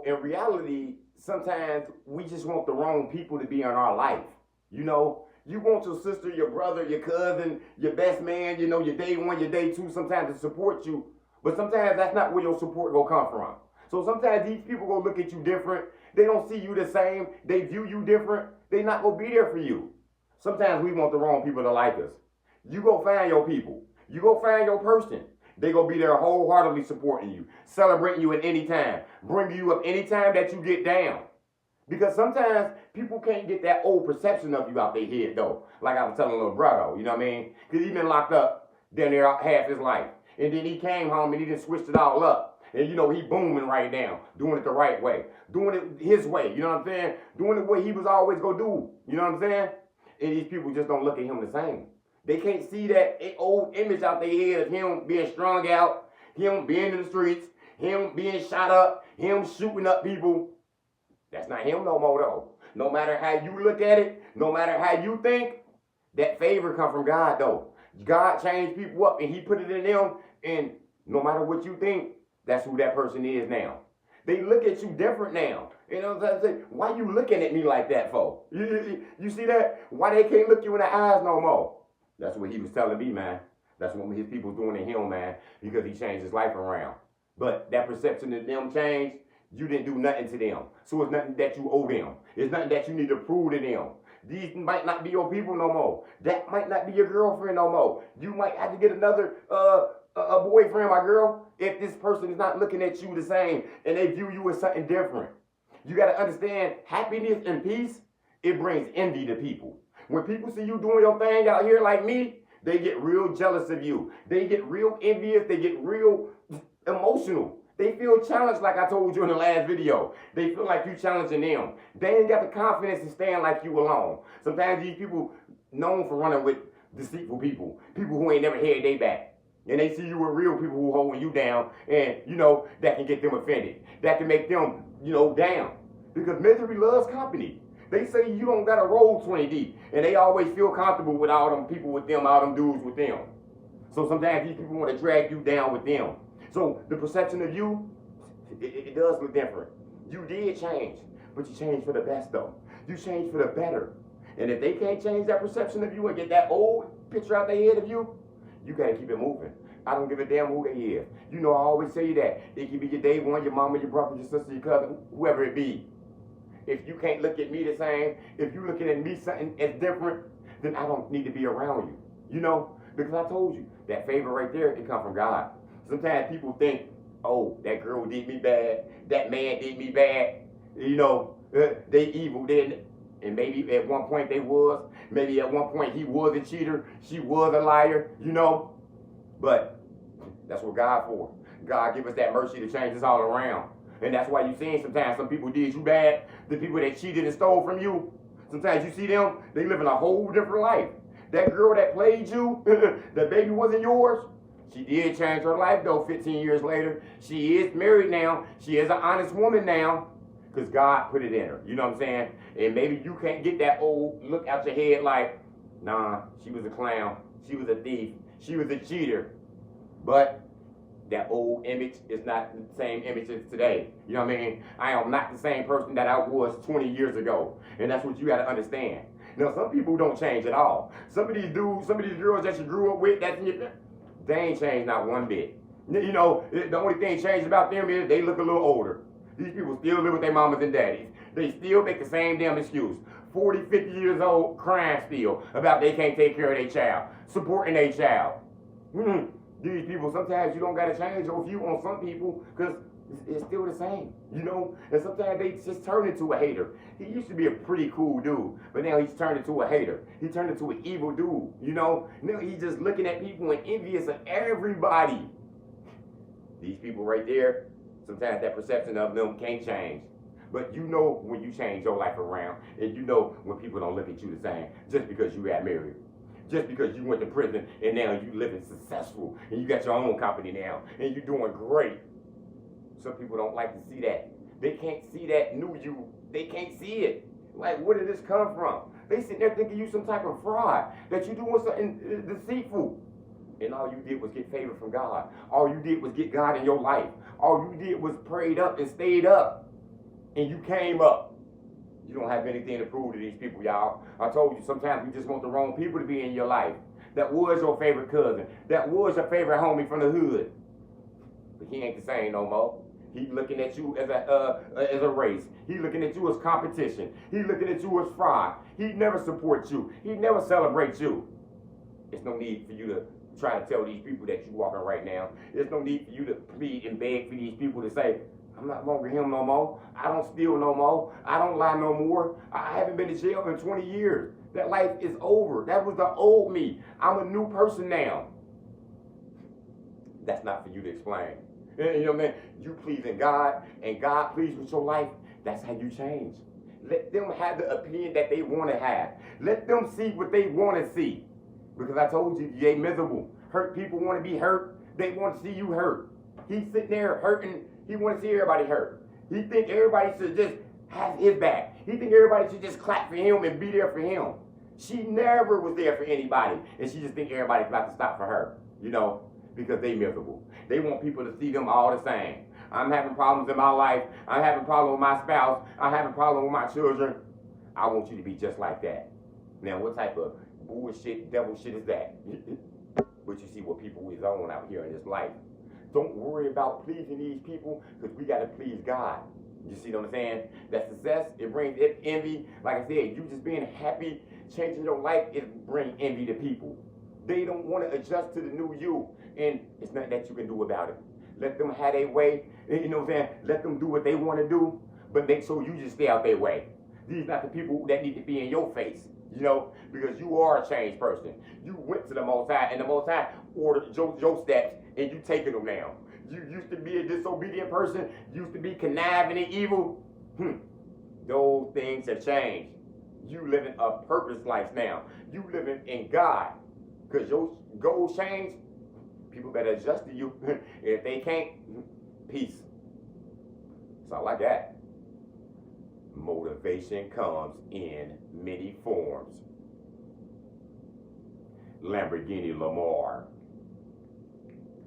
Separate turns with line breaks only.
in reality, sometimes we just want the wrong people to be in our life. You want your sister, your brother, your cousin, your best man, your day one, your day two, sometimes to support you. But sometimes that's not where your support will come from. So sometimes these people gonna look at you different. They don't see you the same. They view you different. They not gonna be there for you. Sometimes we want the wrong people to like us. You go find your people. You go find your person. They gonna be there wholeheartedly supporting you, celebrating you at any time, bringing you up any time that you get down. Because sometimes people can't get that old perception of you out their head though. Like I was telling little brother, you know what I mean? Because he been locked up down there half his life. And then he came home and he just switched it all up. And he booming right now, doing it the right way, doing it his way, you know what I'm saying? Doing it what he was always gonna do, you know what I'm saying? And these people just don't look at him the same. They can't see that old image out their head of him being strung out, him being in the streets, him being shot up, him shooting up people. That's not him no more though. No matter how you look at it, no matter how you think, that favor come from God though. God changed people up and he put it in them, and no matter what you think, that's who that person is now. They look at you different now. You know what I'm saying? Why you looking at me like that for? You see that? Why they can't look you in the eyes no more? That's what he was telling me, man. That's what his people doing to him, man, because he changed his life around. But that perception of them changed. You didn't do nothing to them. So it's nothing that you owe them. It's nothing that you need to prove to them. These might not be your people no more. That might not be your girlfriend no more. You might have to get another a boyfriend, my girl, if this person is not looking at you the same and they view you as something different. You got to understand, happiness and peace, it brings envy to people. When people see you doing your thing out here like me, they get real jealous of you. They get real envious. They get real emotional. They feel challenged, like I told you in the last video. They feel like you challenging them. They ain't got the confidence to stand like you alone. Sometimes these people known for running with deceitful people who ain't never had their back. And they see you with real people who holding you down, and that can get them offended. That can make them, down. Because misery loves company. They say you don't gotta roll 20 deep, and they always feel comfortable with all them people with them, all them dudes with them. So sometimes these people want to drag you down with them. So the perception of you, it does look different. You did change, but you changed for the best though. You changed for the better. And if they can't change that perception of you and get that old picture out their head of you, you gotta keep it moving. I don't give a damn who they is. I always say that. It can be your day one, your mama, your brother, your sister, your cousin, whoever it be. If you can't look at me the same, if you're looking at me something as different, then I don't need to be around you. Because I told you, that favor right there, it come from God. Sometimes people think, oh, that girl did me bad, that man did me bad, they evil, didn't. And maybe at one point they was, maybe at one point he was a cheater, she was a liar, But that's what God for. God give us that mercy to change us all around. And that's why you seeing sometimes some people did you bad, the people that cheated and stole from you. Sometimes you see them, they living a whole different life. That girl that played you, that baby wasn't yours. She did change her life though 15 years later. She is married now. She is an honest woman now. Because God put it in her. You know what I'm saying? And maybe you can't get that old look out your head like, nah, she was a clown. She was a thief. She was a cheater. But that old image is not the same image as today. You know what I mean? I am not the same person that I was 20 years ago. And that's what you got to understand. Now, some people don't change at all. Some of these dudes, some of these girls that you grew up with, they ain't changed not one bit. The only thing changed about them is they look a little older. These people still live with their mamas and daddies. They still make the same damn excuse. 40, 50 years old, crying still about they can't take care of their child, supporting their child. These people, sometimes you don't got to change your view on some people because it's still the same, And sometimes they just turn into a hater. He used to be a pretty cool dude, but now he's turned into a hater. He turned into an evil dude, Now he's just looking at people and envious of everybody. These people right there, sometimes that perception of them can't change. But when you change your life around, and when people don't look at you the same, just because you got married. Just because you went to prison and now you living successful and you got your own company now and you're doing great. Some people don't like to see that. They can't see that new you. They can't see it. Like, where did this come from? They sitting there thinking you some type of fraud, that you doing something deceitful. And all you did was get favor from God. All you did was get God in your life. All you did was prayed up and stayed up. and you came up. You don't have anything to prove to these people, y'all. I told you, sometimes we just want the wrong people to be in your life. That was your favorite cousin. That was your favorite homie from the hood. But he ain't the same no more. He looking at you as a race. He looking at you as competition. He looking at you as fraud. He never supports you. He never celebrates you. There's no need for you to try to tell these people that you walking right now. There's no need for you to plead and beg for these people to say, I'm not longer him no more. I don't steal no more. I don't lie no more. I haven't been to jail in 20 years. That life is over. That was the old me. I'm a new person now. That's not for you to explain. You know what I mean? You pleasing God and God pleased with your life. That's how you change. Let them have the opinion that they want to have. Let them see what they want to see. Because I told you, they miserable. Hurt people want to be hurt. They want to see you hurt. He's sitting there hurting. He want to see everybody hurt. He think everybody should just have his back. He think everybody should just clap for him and be there for him. She never was there for anybody. And she just think everybody's about to stop for her. You know, because they miserable. They want people to see them all the same. I'm having problems in my life. I'm having problems with my spouse. I'm having problems with my children. I want you to be just like that. Now, what type of bullshit, devil shit is that? But you see what people is on out here in this life. Don't worry about pleasing these people, because we got to please God. You see what I'm saying? That success, it brings envy. Like I said, you just being happy, changing your life, it brings envy to people. They don't want to adjust to the new you, and it's nothing that you can do about it. Let them have their way, you know what I'm saying? Let them do what they want to do, but make sure you just stay out their way. These are not the people that need to be in your face, you know, because you are a changed person. You went to the Most High, and the Most High ordered your steps, and you taking them now. You used to be a disobedient person, used to be conniving and evil. Those things have changed. You living a purpose life now. You living in God. Because your goals change, people better adjust to you. If they can't, peace. That's all I got. Motivation comes in many forms. Lamborghini Lamar.